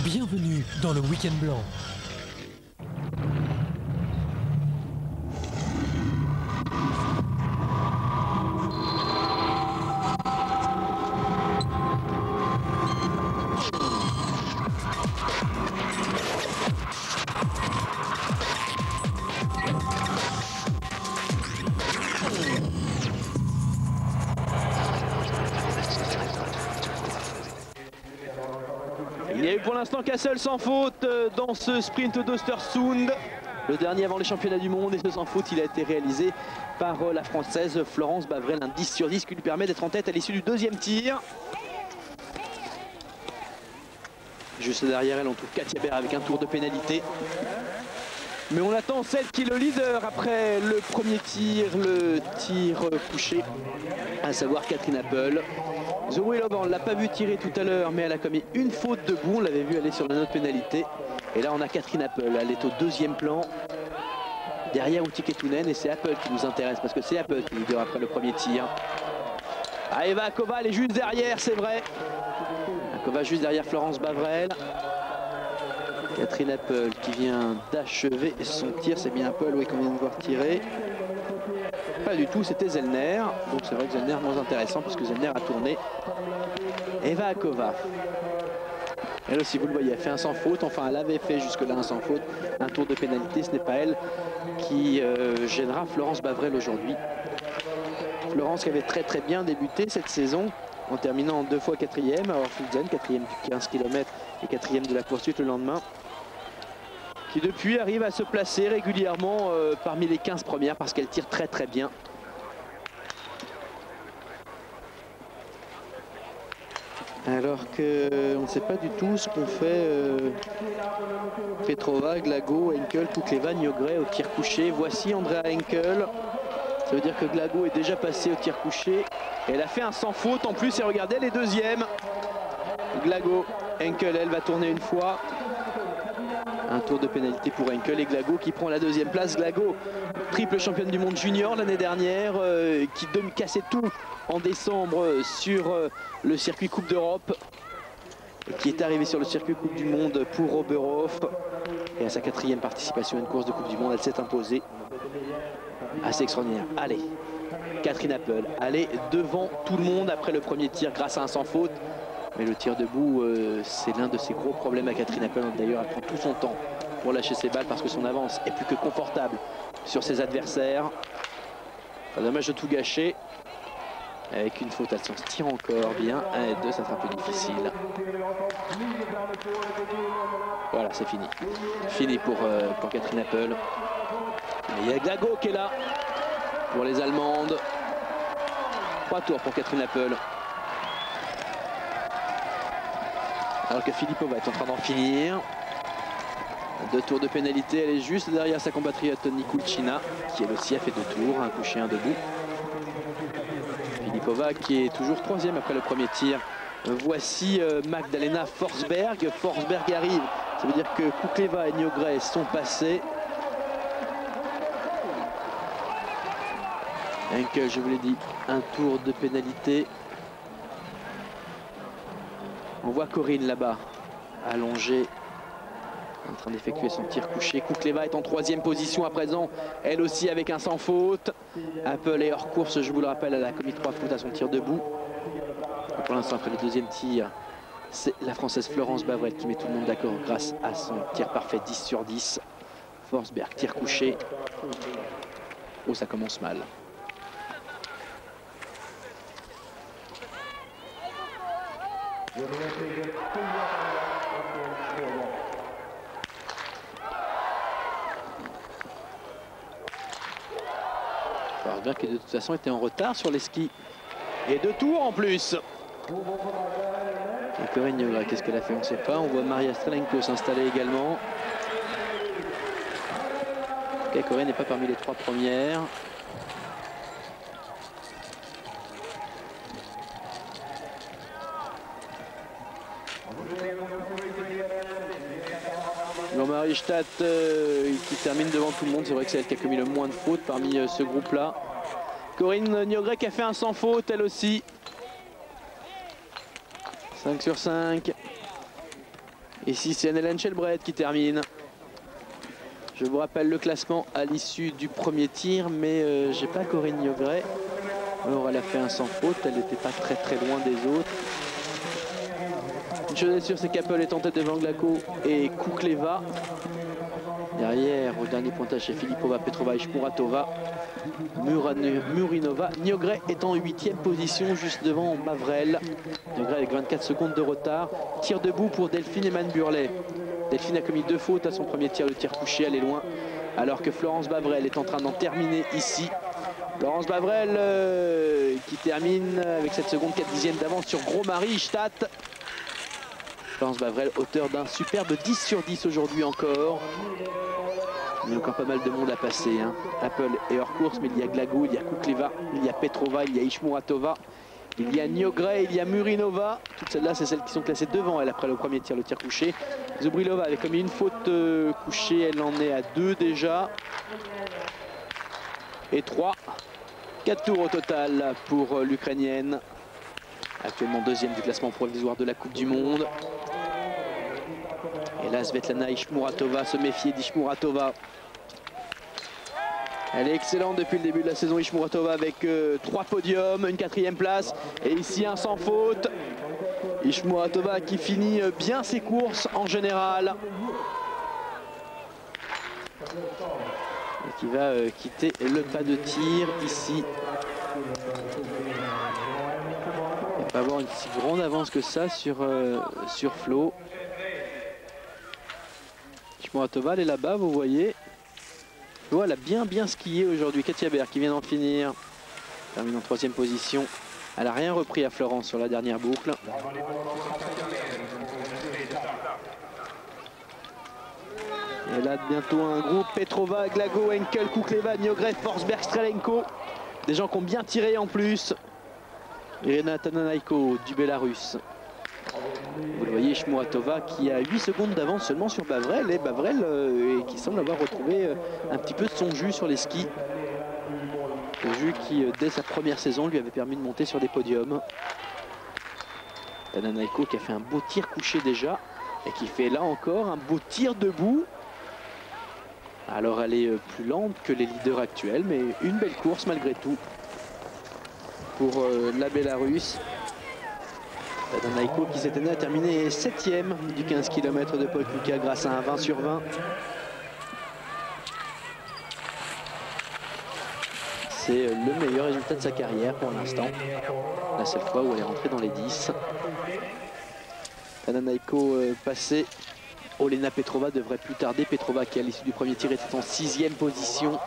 Bienvenue dans le Week-end Blanc. Il y a eu pour l'instant qu'un seul sans faute dans ce sprint d'Östersund, le dernier avant les championnats du monde, et ce sans faute il a été réalisé par la française Florence Bavrel, un 10 sur 10 qui lui permet d'être en tête à l'issue du deuxième tir. Juste derrière elle on trouve Katia Berg avec un tour de pénalité. Mais on attend celle qui est le leader après le premier tir, le tir couché, à savoir Catherine Appel. Zoé Loban, on ne l'a pas vu tirer tout à l'heure, mais elle a commis une faute debout. On l'avait vu aller sur la note pénalité. Et là, on a Catherine Appel. Elle est au deuxième plan, derrière Outi Kettunen. Et c'est Appel qui nous intéresse, parce que c'est Appel qui leader après le premier tir. Ah, Eva Akova, elle est juste derrière, c'est vrai. Akova juste derrière Florence Bavrel. Catherine Appel qui vient d'achever son tir. C'est bien Appel, oui, qu'on vient de voir tirer. Pas du tout, c'était Zellner. Donc c'est vrai que Zellner est moins intéressant puisque Zellner a tourné. Eva Akova. Elle aussi, vous le voyez, elle fait un sans faute. Enfin, elle avait fait jusque-là un sans faute. Un tour de pénalité, ce n'est pas elle qui gênera Florence Bavrel aujourd'hui. Florence qui avait très bien débuté cette saison en terminant en 2 fois 4e. Alors Fulzen, 4e du 15 km et 4e de la poursuite le lendemain. Qui depuis arrive à se placer régulièrement parmi les 15 premières parce qu'elle tire très bien. Alors qu'on ne sait pas du tout ce qu'ont fait Petrova, Glago, Henkel, Kukleva, Niogret au tir couché. Voici Andrea Henkel. Ça veut dire que Glago est déjà passé au tir couché. Et elle a fait un sans faute en plus et regardez, elle est deuxième. Glago, Henkel, elle va tourner une fois. Un tour de pénalité pour Henkel et Glago qui prend la deuxième place. Glago, triple championne du monde junior l'année dernière, qui cassait tout en décembre sur le circuit Coupe d'Europe. Et qui est arrivée sur le circuit Coupe du Monde pour Oberhof. Et à sa 4e participation à une course de Coupe du Monde, elle s'est imposée. Assez extraordinaire. Allez, Catherine Appel, allez devant tout le monde après le premier tir grâce à un sans faute. Mais le tir debout, c'est l'un de ses gros problèmes à Catherine Appel. D'ailleurs, elle prend tout son temps pour lâcher ses balles parce que son avance est plus que confortable sur ses adversaires. Pas dommage de tout gâcher. Avec une faute, elle s'en tire encore bien. 1 et 2, ça sera un peu difficile. Voilà, c'est fini. Fini pour Catherine Appel. Mais il y a Glago qui est là pour les Allemandes. 3 tours pour Catherine Appel. Alors que Filipova est en train d'en finir. 2 tours de pénalité, elle est juste derrière sa compatriote Nikulchina, qui elle aussi a fait 2 tours, un couché, un debout. Filipova qui est toujours 3e après le premier tir. Voici Magdalena Forsberg. Forsberg arrive, ça veut dire que Kukleva et Niogret sont passés. Henkel, je vous l'ai dit, un tour de pénalité. On voit Corinne là-bas, allongée, en train d'effectuer son tir couché. Kukleva est en 3e position à présent, elle aussi avec un sans faute. Appel est hors course, je vous le rappelle, elle a commis 3 fautes à son tir debout. Et pour l'instant, après le deuxième tir, c'est la Française Florence Bavrel qui met tout le monde d'accord grâce à son tir parfait 10 sur 10. Forsberg, tir couché. Oh, ça commence mal. Forsberg qui de toute façon était en retard sur les skis. Et 2 tours en plus. Et Corinne Niogret, qu'est-ce qu'elle a fait? On ne sait pas. On voit Maria Strelenko s'installer également. Okay, Corinne n'est pas parmi les 3 premières. Jean-Marie Stadt qui termine devant tout le monde. C'est vrai que c'est elle qui a commis le moins de fautes parmi ce groupe-là. Corinne Niogret qui a fait un sans faute, elle aussi. 5 sur 5. Ici, c'est Anne-Hélène Shelbrett qui termine. Je vous rappelle le classement à l'issue du premier tir, mais j'ai pas Corinne Niogret. Alors elle a fait un sans faute, elle n'était pas très loin des autres. Une chose est sûre, c'est qu'Apple est en tête devant Glagau et Kukleva. Derrière, au dernier pointage, c'est Filipova, Petrova et Shmuratova. Murinova. Niogret est en 8e position, juste devant Bavrel. Niogret avec 24 secondes de retard. Tir debout pour Delphine Eman-Burlet. Delphine a commis 2 fautes à son premier tir, le tir couché, elle est loin. Alors que Florence Bavrel est en train d'en terminer ici. Florence Bavrel qui termine avec 7 secondes, 4 dixièmes d'avance sur Gros-Marie Stadt. Florence Bavrel, auteur d'un superbe 10 sur 10 aujourd'hui encore. Il y a encore pas mal de monde à passer. Hein. Apple est hors course, mais il y a Glagou, il y a Kukleva, il y a Petrova, il y a Ishmuratova, il y a Niogret, il y a Murinova. Toutes celles-là, c'est celles qui sont classées devant elle après le premier tir, le tir couché. Zubrilova avait commis une faute couchée, elle en est à 2 déjà. Et 3. 4 tours au total pour l'Ukrainienne. Actuellement 2e du classement provisoire de la Coupe du Monde. Et là, Svetlana Ishmuratova, se méfier d'Ishmuratova. Elle est excellente depuis le début de la saison, Ishmuratova, avec 3 podiums, une 4e place. Et ici, un sans faute. Ishmuratova qui finit bien ses courses en général. Et qui va quitter le pas de tir ici. Il ne va pas avoir une si grande avance que ça sur Flo. Ishmuratova, elle est là-bas, vous voyez. Flo, elle a bien skié aujourd'hui. Katia Berg qui vient d'en finir. Termine en 3e position. Elle n'a rien repris à Florence sur la dernière boucle. Et là, bientôt un groupe. Petrova, Glagau, Henkel, Kukleva, Niogret, Forsberg, Strelenko. Des gens qui ont bien tiré en plus. Irina Tananaiko du Bélarus. Vous le voyez, Ishmuratova qui a 8 secondes d'avance seulement sur Bavrel. Et Bavrel qui semble avoir retrouvé un petit peu de son jus sur les skis. Le jus qui, dès sa première saison, lui avait permis de monter sur des podiums. Tananaiko qui a fait un beau tir couché déjà. Et qui fait là encore un beau tir debout. Alors elle est plus lente que les leaders actuels, mais une belle course malgré tout pour la Bélarusse. Tananaiko qui cette année a terminé 7e du 15 km de Pokljuka grâce à un 20 sur 20. C'est le meilleur résultat de sa carrière pour l'instant. La seule fois où elle est rentrée dans les 10. Tananaiko passé. Olena Petrova devrait plus tarder. Petrova qui à l'issue du premier tir était en 6e position.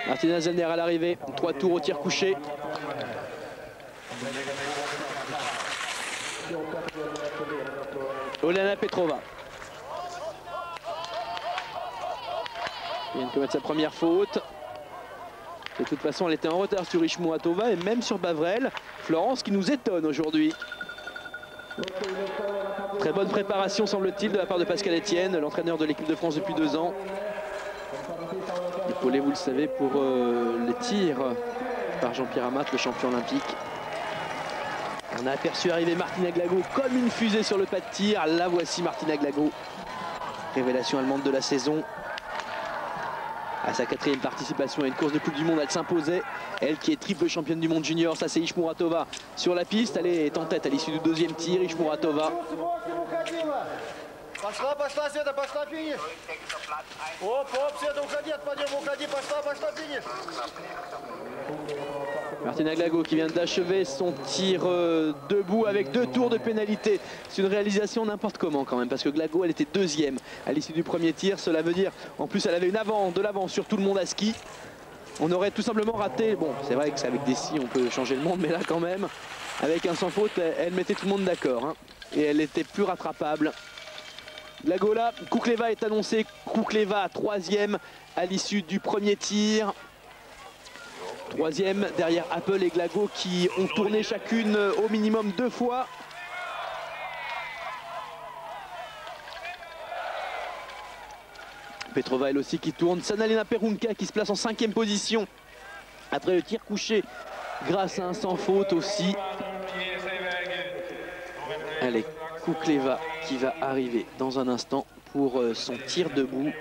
Martina Zellner à l'arrivée. 3 tours au tir couché. Olena Petrova. Il vient de commettre sa première faute. De toute façon, elle était en retard sur Ishmuratova et même sur Bavrel. Florence qui nous étonne aujourd'hui. Très bonne préparation, semble-t-il, de la part de Pascal Etienne, l'entraîneur de l'équipe de France depuis 2 ans. Épaulé, vous le savez, pour les tirs par Jean-Pierre Amat, le champion olympique. On a aperçu arriver Martina Glagau comme une fusée sur le pas de tir. La voici Martina Glagau. Révélation allemande de la saison. À sa 4e participation à une course de Coupe du Monde, elle s'imposait. Elle qui est triple championne du monde junior, ça c'est Ishmuratova sur la piste. Elle est en tête à l'issue du 2e tir, Ishmuratova. Пошла, Света, пошла, финиш. Оп, Света, уходи, отпадем, уходи, пошла, финиш. Martina Glagau qui vient d'achever son tir debout avec 2 tours de pénalité. C'est une réalisation n'importe comment quand même, parce que Glagau elle était 2e à l'issue du premier tir. Cela veut dire, en plus elle avait de l'avance sur tout le monde à ski. On aurait tout simplement raté, bon c'est vrai que c'est avec des skis on peut changer le monde, mais là quand même, avec un sans faute, elle mettait tout le monde d'accord. Hein, et elle était plus rattrapable. Glagau là, Kukleva est annoncé, Kukleva 3e à l'issue du premier tir. 3e derrière Apple et Glagau qui ont tourné chacune au minimum 2 fois. Petrova elle aussi qui tourne. Sanalina Perunka qui se place en 5e position Après le tir couché grâce à un sans faute aussi. Allez, Koukleva qui va arriver dans un instant pour son tir debout.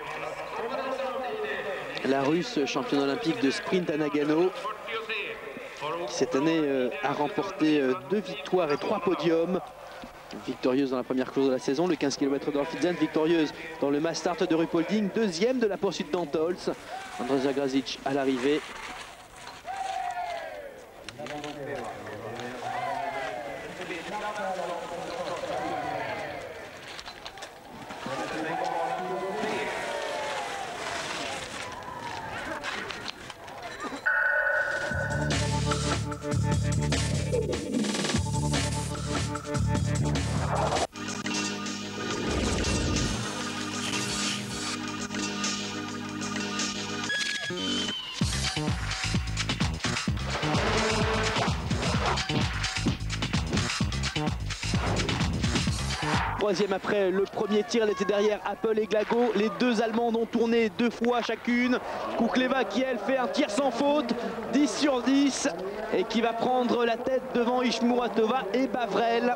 La Russe championne olympique de sprint à Nagano, qui cette année a remporté 2 victoires et 3 podiums. Victorieuse dans la première course de la saison, le 15 km d'Orfitzen, victorieuse dans le Mass Start de Ruhpolding, deuxième de la poursuite d'Antolz. Andrzej Grazic à l'arrivée. Troisième après le premier tir, elle était derrière Appel et Glago. Les deux Allemandes ont tourné 2 fois chacune. Koukleva qui elle fait un tir sans faute, 10 sur 10, et qui va prendre la tête devant Ishmuratova et Bavrel.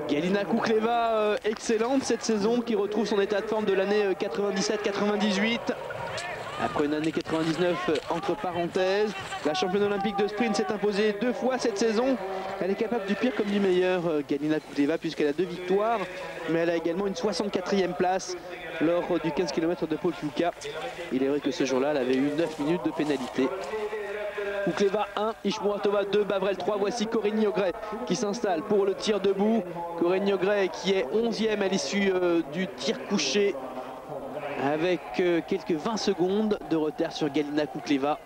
Galina Koukleva excellente cette saison, qui retrouve son état de forme de l'année 97-98. Après une année 99 entre parenthèses, la championne olympique de sprint s'est imposée 2 fois cette saison. Elle est capable du pire comme du meilleur, Galina Koukleva, puisqu'elle a 2 victoires, mais elle a également une 64e place lors du 15 km de Pokljuka. Il est vrai que ce jour-là, elle avait eu 9 minutes de pénalité. Koukleva 1, Ishmuratova 2, Bavrel 3. Voici Corinne Niogret qui s'installe pour le tir debout. Corinne Niogret qui est 11e à l'issue du tir couché, avec quelques 20 secondes de retard sur Galina Koukleva.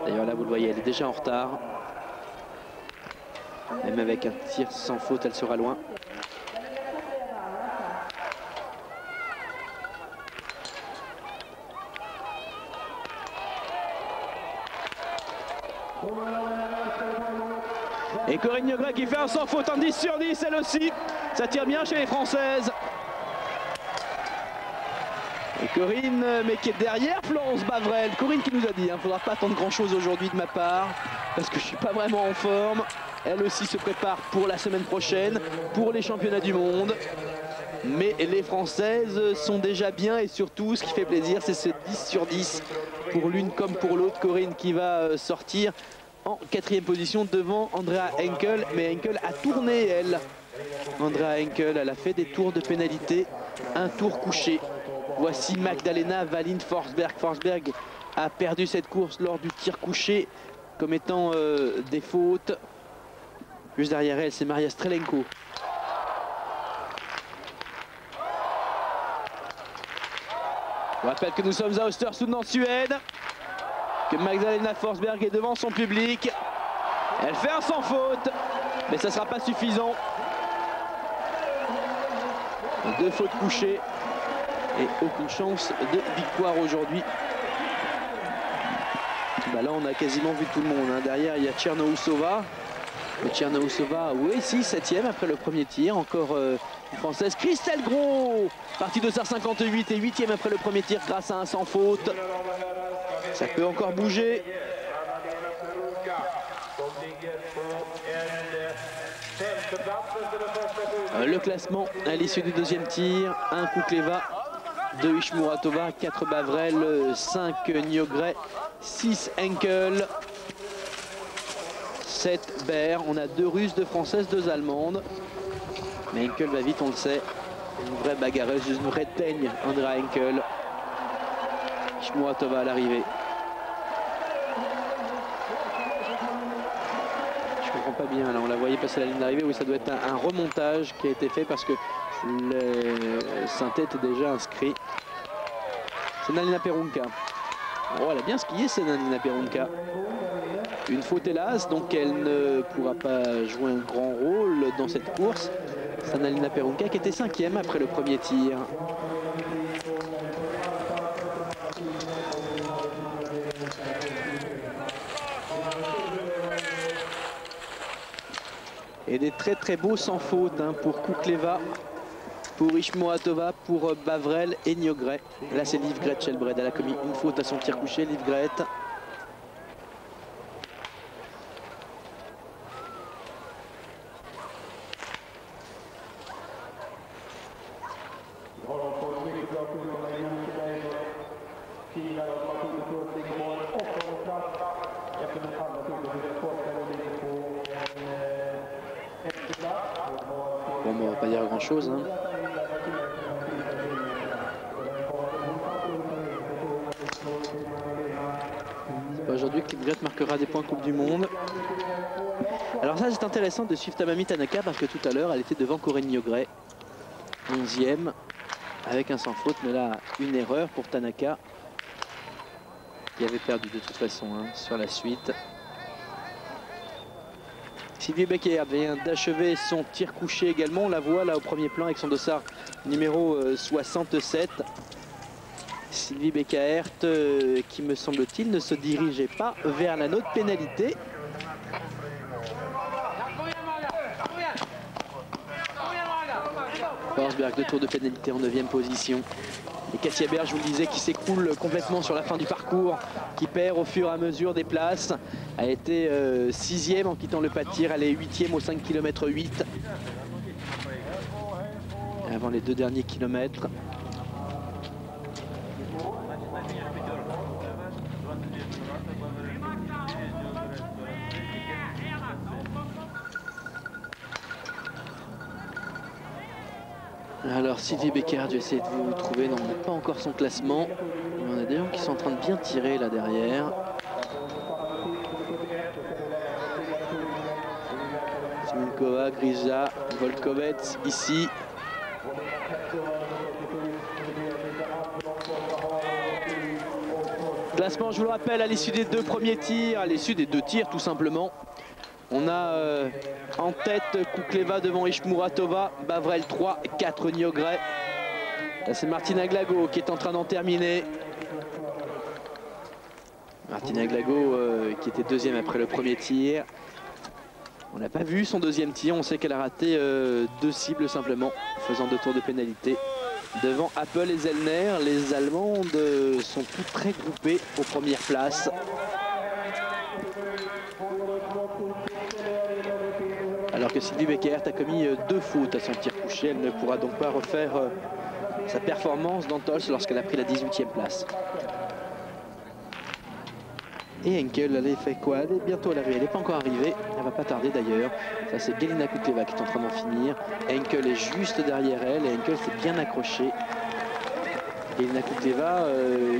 D'ailleurs là vous le voyez, elle est déjà en retard. Même avec un tir sans faute, elle sera loin. Et Corinne Niogret qui fait un sans faute en 10 sur 10, elle aussi. Ça tire bien chez les Françaises. Et Corinne, mais qui est derrière Florence Bavrel. Corinne qui nous a dit, il ne faudra pas attendre grand chose aujourd'hui de ma part, parce que je ne suis pas vraiment en forme. Elle aussi se prépare pour la semaine prochaine, pour les championnats du monde. Mais les Françaises sont déjà bien, et surtout ce qui fait plaisir, c'est ce 10 sur 10 pour l'une comme pour l'autre. Corinne qui va sortir en 4e position devant Andrea Henkel, mais Henkel a tourné elle. Andrea Henkel, elle a fait des tours de pénalité, un tour couché. Voici Magdalena Wallin-Forsberg. Forsberg a perdu cette course lors du tir couché comme étant des fautes. Juste derrière elle, c'est Maria Strelenko. Je rappelle que nous sommes à Östersund en Suède, que Magdalena Forsberg est devant son public. Elle fait un sans faute, mais ça ne sera pas suffisant. 2 fautes couchées et aucune chance de victoire aujourd'hui. Bah là on a quasiment vu tout le monde, hein. Derrière il y a Tchernousova. Tchernousova, oui, si, 7e après le premier tir. Encore une Française, Christelle Gros, partie de 58 et 8e après le premier tir grâce à un sans faute. Ça peut encore bouger. Le classement à l'issue du 2e tir, 1 Koukleva, 2 Ishmuratova, 4 Bavrel, 5 Niogret, 6 Henkel, 7 Baer. On a 2 Russes, 2 Françaises, 2 Allemandes. Mais Henkel va vite, on le sait. Une vraie bagarreuse, une vraie teigne, Andrea Henkel. Ishmuratova à l'arrivée. Je comprends pas bien, là on la voyait passer la ligne d'arrivée. Oui, ça doit être un remontage qui a été fait parce que le synthé était déjà inscrit. C'est Nalina Perunka. Oh, elle a bien skié, c'est Nalina Perunka. Une faute hélas, donc elle ne pourra pas jouer un grand rôle dans cette course. C'est Nalina Perunka qui était 5e après le premier tir. Et des très beaux sans faute, hein, pour Koukleva. pour Ishmuratova, pour Bavrel et Niogret. Là c'est Livgret Shelbred, elle a commis une faute à son tir couché, Livgret. Bon, on va pas dire grand chose. Hein. C'est pas aujourd'hui que Livgret marquera des points Coupe du Monde. Alors ça c'est intéressant de suivre Tamami Tanaka parce que tout à l'heure elle était devant Corinne Niogret, 11e, avec un sans faute, mais là une erreur pour Tanaka qui avait perdu de toute façon hein, sur la suite. Sylvie Becker vient d'achever son tir couché également, on la voit là au premier plan avec son dossard numéro 67. Sylvie Becker qui me semble-t-il ne se dirigeait pas vers la note pénalité. Forsberg, 2 tours de pénalité en 9e position. Et Katia Berg, je vous le disais, qui s'écroule complètement sur la fin du parcours, qui perd au fur et à mesure des places. A été 6e en quittant le pas de tir, elle est 8e au 5 km 8. Avant les 2 derniers kilomètres. Alors Sylvie Becker, je vais essayer de vous trouver, non on n'a pas encore son classement. Mais on a des gens qui sont en train de bien tirer là derrière. Sminkova, Grija, Volkovets ici. Classement, je vous le rappelle, à l'issue des 2 premiers tirs, à l'issue des 2 tirs tout simplement. On a en tête Kukleva devant Ishmuratova, Bavrel 3, 4 Niogret. Là c'est Martina Glago qui est en train d'en terminer. Martina Glago qui était 2e après le premier tir. On n'a pas vu son 2e tir, on sait qu'elle a raté 2 cibles simplement, faisant 2 tours de pénalité. Devant Apple et Zellner, les Allemandes sont toutes très groupées aux premières places. Alors que Sylvie Becker a commis 2 fautes à son tir couché, elle ne pourra donc pas refaire sa performance dans Tols lorsqu'elle a pris la 18e place. Et Henkel, elle fait quoi? Elle est bientôt à l'arrivée, elle n'est pas encore arrivée, elle va pas tarder d'ailleurs. Ça c'est Galina Kukleva qui est en train d'en finir. Henkel est juste derrière elle et Henkel s'est bien accroché. Galina Kukleva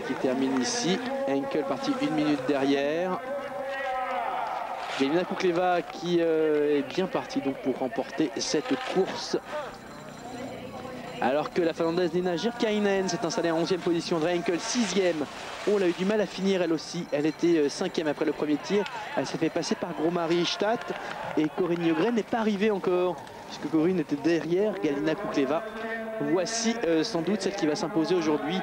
qui termine ici. Henkel parti 1 minute derrière. Galina Kukleva qui est bien partie donc pour remporter cette course. Alors que la Finlandaise Nina Girkainen s'est installée en 11e position. Andrea Henkel 6e. Oh, elle a eu du mal à finir elle aussi. Elle était 5e après le premier tir. Elle s'est fait passer par Gros-Marie Stadt. Et Corinne Niogret n'est pas arrivée encore, puisque Corinne était derrière Galina Kukleva. Voici sans doute celle qui va s'imposer aujourd'hui,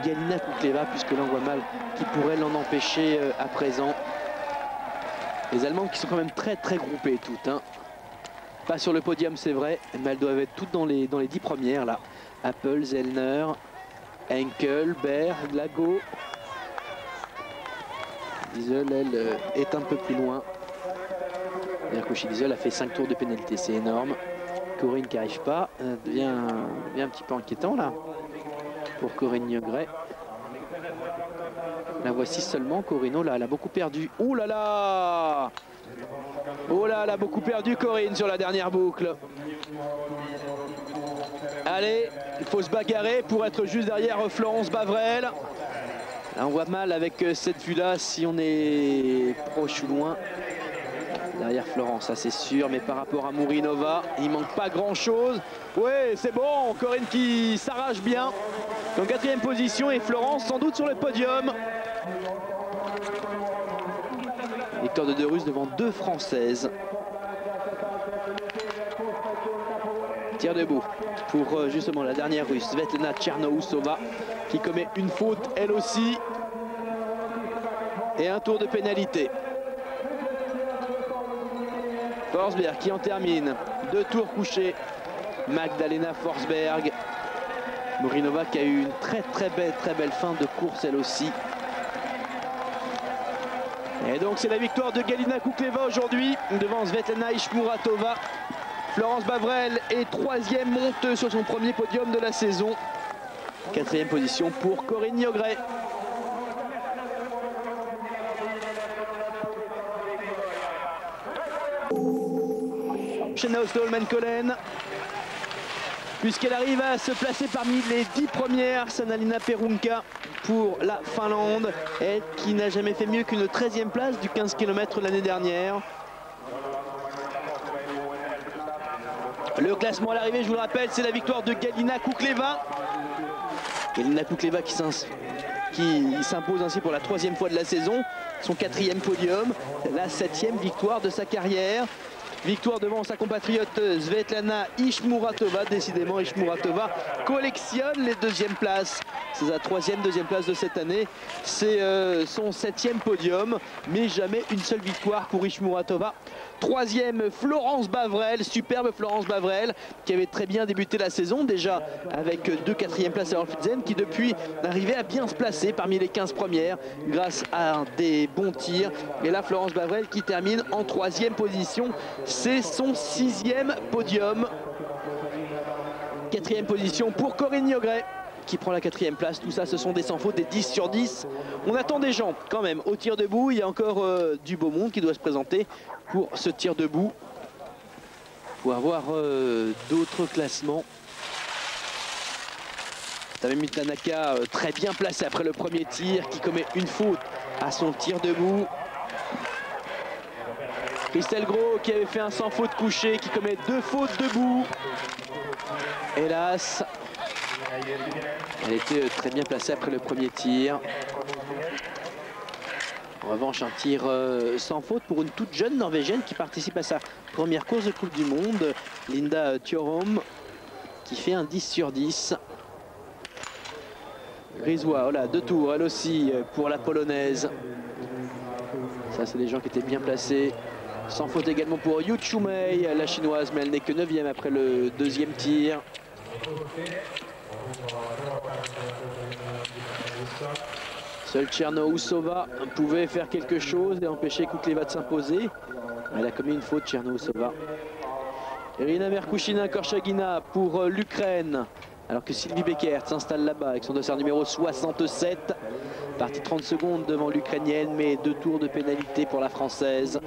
Galina Kukleva, puisque l'on voit mal qui pourrait l'en empêcher à présent. Les Allemandes qui sont quand même très groupées toutes. Hein. Pas sur le podium c'est vrai, mais elles doivent être toutes dans les 10 premières là. Apple, Zellner, Henkel, Berg, Glago. Diesel, elle est un peu plus loin. Kouchi Diesel a fait 5 tours de pénalité, c'est énorme. Corinne qui n'arrive pas, devient un petit peu inquiétant là pour Corinne Niogret. La voici seulement, Corinne, oh là, elle a beaucoup perdu. Oh là là! Oh là, elle a beaucoup perdu Corinne sur la dernière boucle. Allez, il faut se bagarrer pour être juste derrière Florence Bavrel. Là, on voit mal avec cette vue-là si on est proche ou loin. Derrière Florence, ça c'est sûr, mais par rapport à Mourinova, il manque pas grand-chose. Oui, c'est bon, Corinne qui s'arrache bien. En 4e position et Florence sans doute sur le podium. Victoire de 2 Russes devant 2 Françaises. Tir debout pour justement la dernière Russe, Svetlana Tchernousova, qui commet une faute elle aussi. Et un tour de pénalité. Forsberg qui en termine. 2 tours couchés. Magdalena Forsberg. Morinova qui a eu une très belle fin de course elle aussi. Et donc c'est la victoire de Galina Kukleva aujourd'hui devant Svetlana Ishmuratova. Florence Bavrel est troisième, monte sur son premier podium de la saison. Quatrième position pour Corinne Niogret. Shenna Ostholmen-Kolen, puisqu'elle arrive à se placer parmi les 10 premières, Sanalina Perunka pour la Finlande, elle qui n'a jamais fait mieux qu'une 13e place du 15 km l'année dernière. Le classement à l'arrivée, je vous le rappelle, c'est la victoire de Galina Kukleva. Galina Kukleva qui s'impose ainsi pour la 3e fois de la saison, son 4e podium, la 7e victoire de sa carrière. Victoire devant sa compatriote Svetlana Ishmuratova. Décidément, Ishmuratova collectionne les 2e places. C'est sa 3e deuxième place de cette année. C'est son 7e podium, mais jamais une seule victoire pour Ishmuratova. 3e, Florence Bavrel, superbe Florence Bavrel, qui avait très bien débuté la saison, déjà avec 2 4e places à Orfidzen, qui depuis arrivait à bien se placer parmi les 15 premières grâce à des bons tirs. Et là, Florence Bavrel qui termine en 3e position. C'est son 6e podium. 4e position pour Corinne Niogret qui prend la 4e place. Tout ça, ce sont des sans faute, des 10 sur 10. On attend des gens quand même au tir debout. Il y a encore du beau monde qui doit se présenter pour ce tir debout. Pour avoir d'autres classements. Tamemi Tanaka très bien placé après le premier tir, qui commet une faute à son tir debout. Christelle Gros qui avait fait un sans faute couché, qui commet 2 fautes debout. Hélas, elle était très bien placée après le premier tir. En revanche, un tir sans faute pour une toute jeune Norvégienne qui participe à sa première course de Coupe du Monde, Linda Thiorom, qui fait un 10 sur 10. Grisois, voilà, 2 tours, elle aussi, pour la Polonaise. Ça, c'est des gens qui étaient bien placés. Sans faute également pour Yu Chumei, la chinoise, mais elle n'est que 9e après le 2e tir. Seule Tchernousova pouvait faire quelque chose et empêcher Kukleva de s'imposer. Elle a commis une faute, Tchernousova. Irina Merkushina-Korchagina pour l'Ukraine. Alors que Sylvie Beckert s'installe là-bas avec son dossard numéro 67. Partie 30 secondes devant l'Ukrainienne, mais 2 tours de pénalité pour la Française.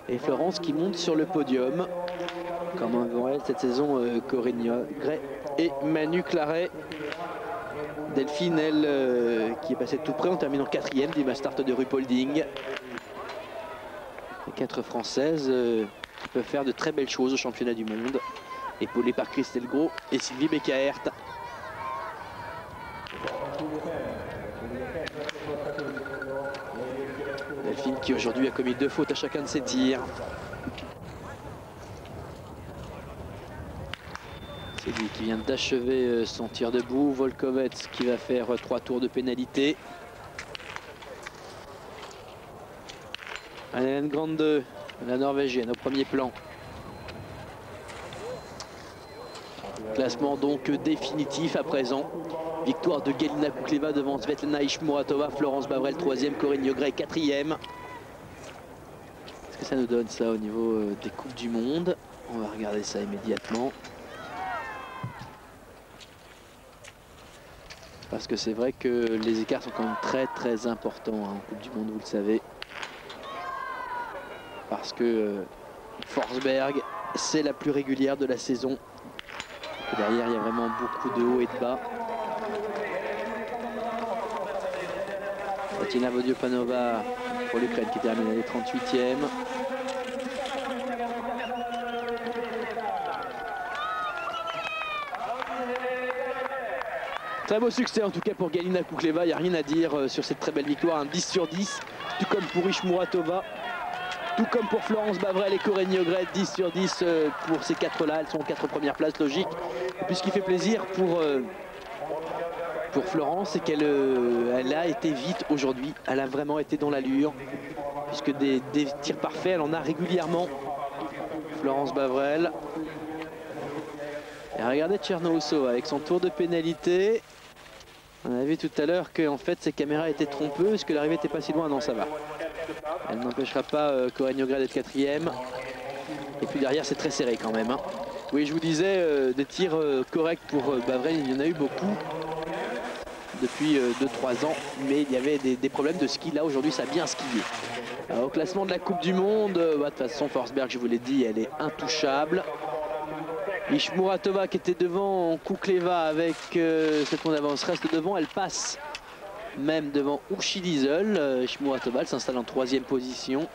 Et Florence qui monte sur le podium. Comme avant elle cette saison, Corinne Niogret et Manu Claret. Delphine, elle, qui est passée tout près, on termine en 4e du Mastart de Ruhpolding. Les 4 Françaises qui peuvent faire de très belles choses au championnat du monde, épaulées par Christelle Gros et Sylvie Beckert. Delphine qui aujourd'hui a commis 2 fautes à chacun de ses tirs. C'est lui qui vient d'achever son tir debout. Volkovets qui va faire 3 tours de pénalité. Annelen Grande, la Norvégienne, au premier plan. Classement donc définitif à présent. Victoire de Galina Kukleva devant Svetlana Ishmuratova, Florence Bavrel 3e, Corinne Niogret 4e. Est-ce que ça nous donne ça au niveau des Coupes du Monde? On va regarder ça immédiatement. Parce que c'est vrai que les écarts sont quand même très importants en Coupe du Monde, vous le savez. Parce que Forsberg, c'est la plus régulière de la saison. Et derrière, il y a vraiment beaucoup de hauts et de bas. Tatiana Vodiopanova pour l'Ukraine qui termine à les 38e. Très beau succès en tout cas pour Galina Kukleva, il n'y a rien à dire sur cette très belle victoire, un 10 sur 10, tout comme pour Ishmuratova, tout comme pour Florence Bavrel et Corinne Niogret, 10 sur 10 pour ces 4 là, elles sont aux 4 premières places, logique. Et puis ce qui fait plaisir pour pour Florence, c'est qu'elle a été vite aujourd'hui. Elle a vraiment été dans l'allure, puisque des tirs parfaits, elle en a régulièrement. Florence Bavrel. Et regardez Tchernousso avec son tour de pénalité. On a vu tout à l'heure que en fait ses caméras étaient trompeuses, que l'arrivée n'était pas si loin. Non, ça va. Elle n'empêchera pas Corinne Niogret d'être quatrième. Et puis derrière, c'est très serré quand même. Hein. Oui, je vous disais, des tirs corrects pour Bavrel, il y en a eu beaucoup depuis 2-3 ans. Mais il y avait des problèmes de ski. Là, aujourd'hui, ça a bien skié. Alors, au classement de la Coupe du Monde, de toute façon, Forsberg, je vous l'ai dit, elle est intouchable. Ishmuratova qui était devant Kukleva avec 7 points d'avance reste devant, elle passe même devant Ushi Diesel. Ishmuratova elle s'installe en 3e position.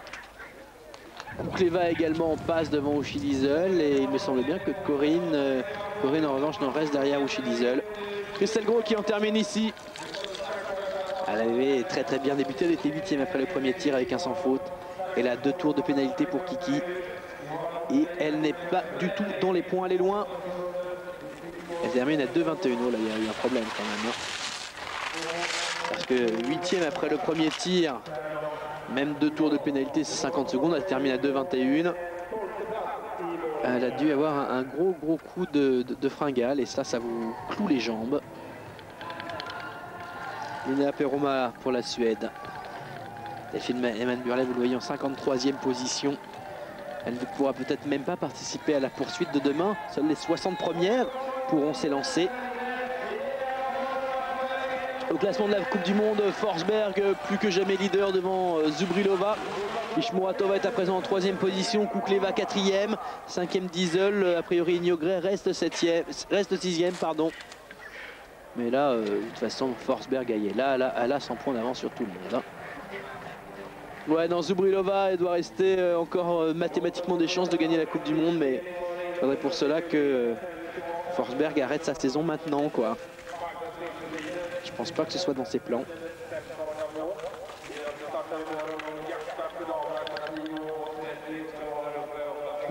Kukleva également passe devant Ushi Diesel et il me semble bien que Corinne en revanche n'en reste derrière Ushi Diesel. Christelle Gros qui en termine ici. Elle avait très bien débuté, elle était 8e après le premier tir avec un sans faute. Elle a 2 tours de pénalité pour Kiki. Et elle n'est pas du tout dans les points, elle est loin. Elle termine à 2,21. Oh là, il y a eu un problème quand même. Hein. Parce que 8e après le premier tir, même 2 tours de pénalité, c'est 50 secondes. Elle termine à 2,21. Elle a dû avoir un gros coup de fringale et ça vous cloue les jambes. Linnea Peroma pour la Suède. Delphine Eman Burlet, vous le voyez en 53e position. Elle ne pourra peut-être même pas participer à la poursuite de demain. Seules les 60 premières pourront s'élancer. Au classement de la Coupe du Monde, Forsberg plus que jamais leader devant Zubrilova. Ishmuratova est à présent en 3e position. Kukleva 4e. 5e Diesel. A priori Niogret reste 6e. Pardon. Mais là, de toute façon, Forsberg est là. Elle a 100 points d'avance sur tout le monde. Hein. Ouais, non, Zubrilova, elle doit rester encore mathématiquement des chances de gagner la Coupe du Monde, mais il faudrait pour cela que Forsberg arrête sa saison maintenant, quoi. Je pense pas que ce soit dans ses plans.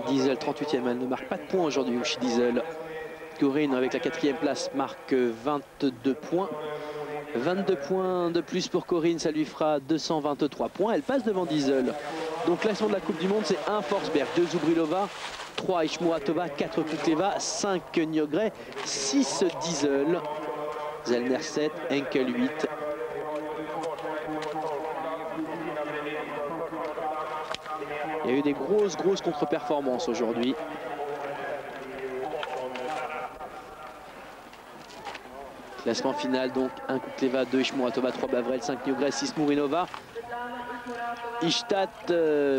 Diesel 38e, elle ne marque pas de points aujourd'hui, Ushi Diesel. Corinne avec la 4e place marque 22 points. 22 points de plus pour Corinne, ça lui fera 223 points. Elle passe devant Diesel. Donc classement de la Coupe du Monde, c'est 1 Forsberg, 2 Zubrilova, 3 Ishmuratova, 4 Kukleva, 5 Niogret, 6 Diesel, Zellner 7, Henkel 8. Il y a eu des grosses contre-performances aujourd'hui. Classement final donc 1 Kukleva, 2 Ishmuratova, 3 Bavrel, 5 Niogret, 6 Mourinova. Ishtat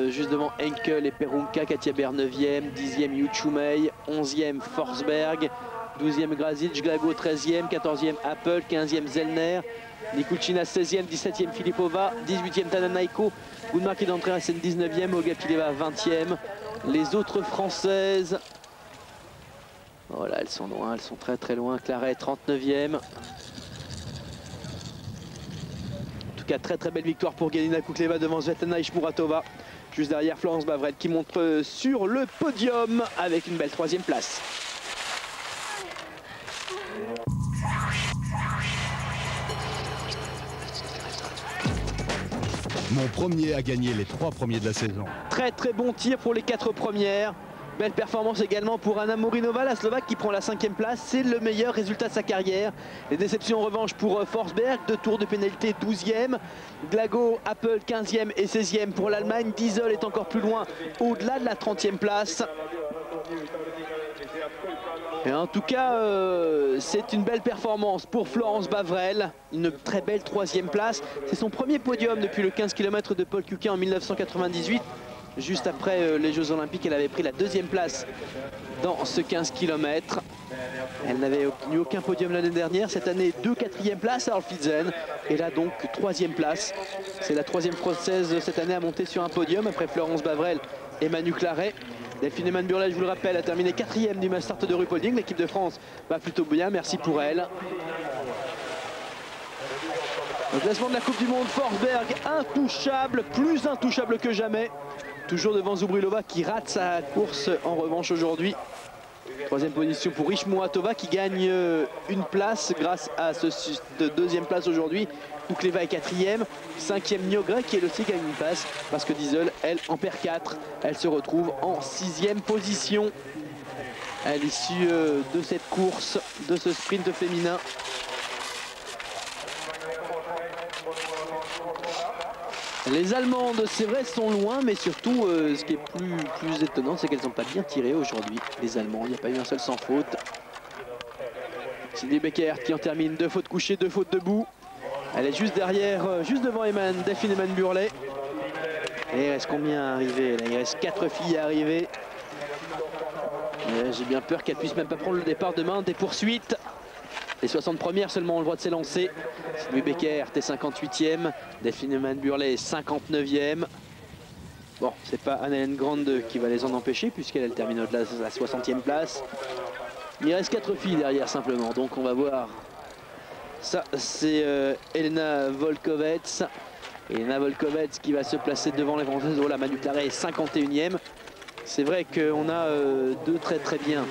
juste devant Henkel et Perunka, Katia Ber 9e, 10e Yuchumei, 11e Forsberg, 12e Grazic, Glago 13e, 14e Apple, 15e Zellner, Nikulchina 16e, 17e Filipova, 18e Tananaiko, Goudmark et d'Andreasen 19e, Ogapileva 20e. Les autres françaises, voilà, elles sont loin, elles sont très loin. Claret 39e. En tout cas, très belle victoire pour Galina Kukleva devant Svetlana Ishmuratova. Juste derrière Florence Bavrel qui monte sur le podium avec une belle 3e place. Mon premier a gagné les 3 premiers de la saison. Très bon tir pour les 4 premières. Belle performance également pour Anna Mourinova, la Slovaque qui prend la 5e place. C'est le meilleur résultat de sa carrière. Les déceptions en revanche pour Forsberg, 2 tours de pénalité, 12e. Glago, Apple 15e et 16e pour l'Allemagne. Diesel est encore plus loin, au-delà de la 30e place. Et en tout cas, c'est une belle performance pour Florence Bavrel. Une très belle 3e place. C'est son premier podium depuis le 15 km de Paul Cuquet en 1998. Juste après les Jeux Olympiques, elle avait pris la 2e place dans ce 15 km. Elle n'avait obtenu aucun podium l'année dernière. Cette année, 2 4e places à Alflitzen. Et là donc 3e place. C'est la 3e française cette année à monter sur un podium après Florence Bavrel et Manu Claret. Delphine Eman Burlet, je vous le rappelle, a terminé 4e du Mastart de Ruhpolding. L'équipe de France va plutôt bien, merci pour elle. Le classement de la Coupe du Monde, Forsberg intouchable, plus intouchable que jamais. Toujours devant Zubrilova qui rate sa course en revanche aujourd'hui. Troisième position pour Ishmuratova qui gagne une place grâce à ce deuxième place aujourd'hui. Kukleva est quatrième. Cinquième Niogret qui elle aussi gagne une place parce que Diesel, elle, en perd 4. Elle se retrouve en sixième position à l'issue de cette course, de ce sprint féminin. Les Allemandes, c'est vrai, sont loin, mais surtout, ce qui est plus étonnant, c'est qu'elles n'ont pas bien tiré aujourd'hui, les Allemands. Il n'y a pas eu un seul sans faute. Sylvie Beckert qui en termine 2 fautes couchées, 2 fautes debout. Elle est juste derrière, juste devant Delphine Eman-Burlet. Et il reste combien à arriver là? Il reste 4 filles à arriver. J'ai bien peur qu'elles puissent même pas prendre le départ demain. Des poursuites. Les 60 premières seulement ont le droit de s'élancer. Sylvie Beckert est 58e. Delphine Eman-Burlet est 59e. Bon, c'est pas Anne-Hélène Grande qui va les en empêcher puisqu'elle termine au-delà de la 60e place. Il reste 4 filles derrière simplement. Donc on va voir. Ça, c'est Elena Volkovets. Elena Volkovets qui va se placer devant les Françaises. Oh là, Manu Claret est 51e. C'est vrai qu'on a deux très bien.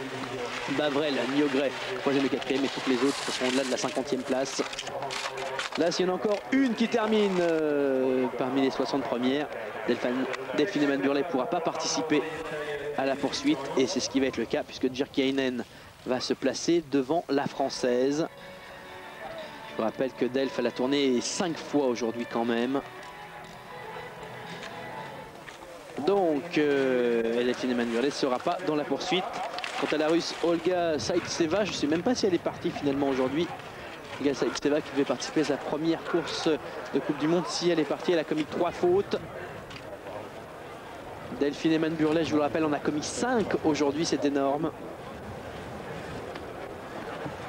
Bavrel, Niogret, 3e et 4e, et toutes les autres seront au-delà de la 50e place. Là, s'il y en a encore une qui termine parmi les 60 premières, Delphine Eman-Burlet ne pourra pas participer à la poursuite. Et c'est ce qui va être le cas puisque Djurkainen va se placer devant la Française. Je vous rappelle que Delph a tourné 5 fois aujourd'hui quand même. Donc, Delphine Eman-Burlet ne sera pas dans la poursuite. Quant à la Russe Olga Zaitseva, je ne sais même pas si elle est partie finalement aujourd'hui. Olga Zaitseva qui devait participer à sa première course de Coupe du Monde. Si elle est partie, elle a commis 3 fautes. Delphine Eman-Burlet, je vous le rappelle, en a commis 5 aujourd'hui, c'est énorme.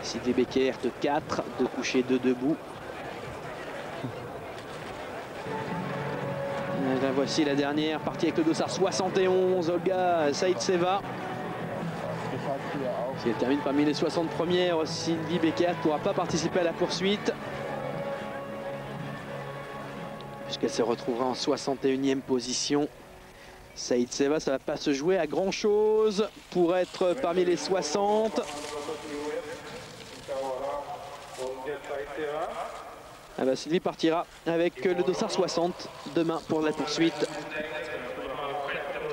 Sylvie Beckert, 4, 2 couchés, 2 debout. Là, voici la dernière partie avec le dossard 71, Olga Zaitseva. Si elle termine parmi les 60 premières, Sylvie Beckert ne pourra pas participer à la poursuite. Puisqu'elle se retrouvera en 61e position. Zaitseva, ça ne va pas se jouer à grand chose pour être parmi les 60. Ah bah, Sylvie partira avec le dossard 60 demain pour la poursuite.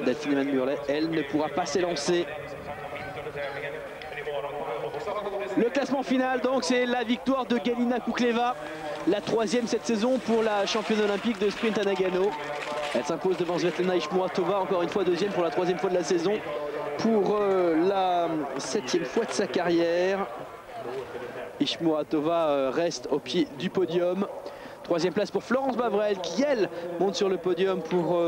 Delphine Eman-Burlet, elle, ne pourra pas s'élancer. Le classement final, donc, c'est la victoire de Galina Kukleva, la 3e cette saison pour la championne olympique de sprint à Nagano. Elle s'impose devant Svetlana Ishmuratova, encore une fois 2e pour la 3e fois de la saison, pour la 7e fois de sa carrière. Ishmuratova reste au pied du podium. 3e place pour Florence Bavrel qui, elle, monte sur le podium pour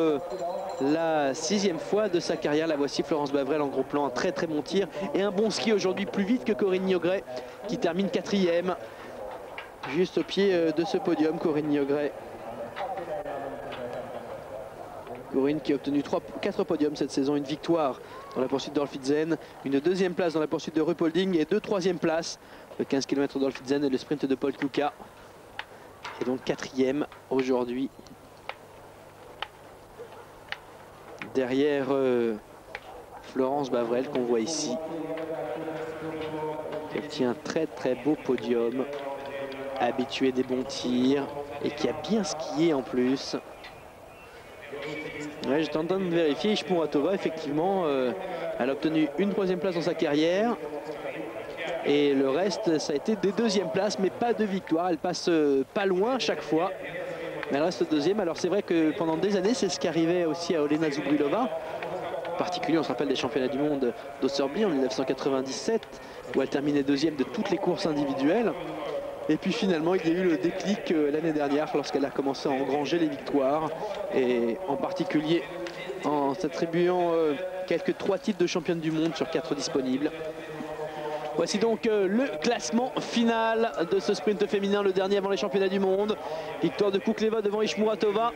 la 6e fois de sa carrière. La voici, Florence Bavrel en gros plan, un très bon tir et un bon ski aujourd'hui, plus vite que Corinne Niogret qui termine 4e. Juste au pied de ce podium, Corinne Niogret. Corinne qui a obtenu 4 podiums cette saison, une victoire dans la poursuite d'Olfitzen, une 2e place dans la poursuite de Ruhpolding et 2 3e places. Le 15 km d'Olfitzen et le sprint de Paul Kluka. Et donc 4e aujourd'hui. Derrière Florence Bavrel qu'on voit ici. Qui obtient un très beau podium. Habituée des bons tirs et qui a bien skié en plus. Ouais, j'étais en train de vérifier. Ishmuratova, effectivement, elle a obtenu une 3e place dans sa carrière. Et le reste, ça a été des 2e places, mais pas de victoire. Elle passe pas loin à chaque fois. Mais elle reste 2e. Alors c'est vrai que pendant des années, c'est ce qui arrivait aussi à Olena Zubrilova. En particulier, on se rappelle des championnats du monde d'Osserby en 1997, où elle terminait 2e de toutes les courses individuelles. Et puis finalement, il y a eu le déclic l'année dernière lorsqu'elle a commencé à engranger les victoires. Et en particulier en s'attribuant quelques 3 titres de championne du monde sur 4 disponibles. Voici donc le classement final de ce sprint féminin, le dernier avant les championnats du monde. Victoire de Kukleva devant Ishmuratova.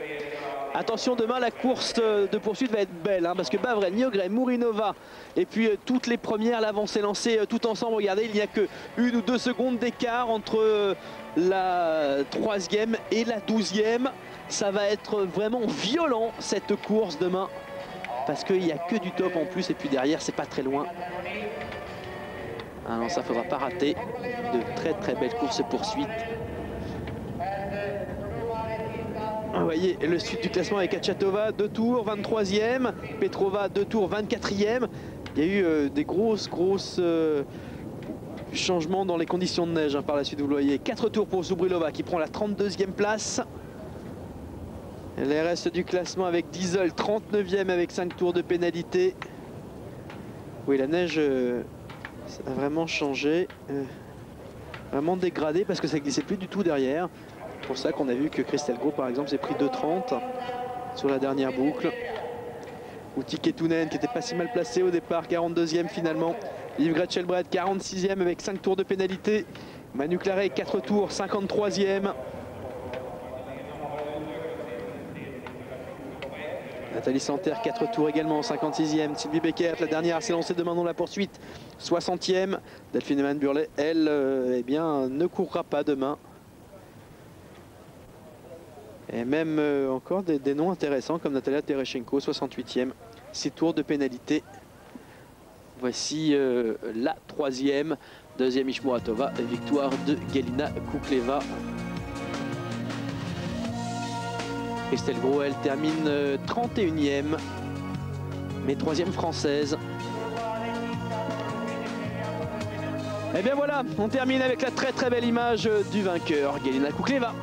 Attention, demain la course de poursuite va être belle, hein, parce que Bavrel, Niogret, Mourinova et puis toutes les premières là vont s'élancer tout ensemble. Regardez, il n'y a que 1 ou 2 secondes d'écart entre la 3e et la 12e. Ça va être vraiment violent cette course demain, parce qu'il n'y a que du top en plus, et puis derrière c'est pas très loin. Ah non, ça ne faudra pas rater. De très très belles courses-poursuites. Vous voyez le sud du classement avec Achatova, 2 tours, 23e. Petrova, 2 tours, 24e. Il y a eu des grosses changements dans les conditions de neige par la suite, vous le voyez. 4 tours pour Zubrilova qui prend la 32e place. Les restes du classement avec Diesel, 39e avec 5 tours de pénalité. Oui, la neige ça a vraiment changé, vraiment dégradé parce que ça ne glissait plus du tout derrière. C'est pour ça qu'on a vu que Christel Gros par exemple s'est pris 2,30 sur la dernière boucle. Ou Tikketunen qui n'était pas si mal placé au départ, 42e finalement. Yves Gretschelbred 46e avec 5 tours de pénalité. Manu Claret 4 tours, 53e. Nathalie Santerre 4 tours également, 56e. Sylvie Beckert, la dernière s'est lancée demain dans la poursuite, 60e. Delphine Eman-Burlet, elle, eh bien, ne courra pas demain. Et même encore des noms intéressants comme Natalia Tereschenko, 68e. 6 tours de pénalité. Voici la 3e. 2e Ishmuratova, victoire de Galina Kukleva. Christel Gros, elle termine 31e, mais 3e française. Et bien voilà, on termine avec la très très belle image du vainqueur, Galina Kukleva.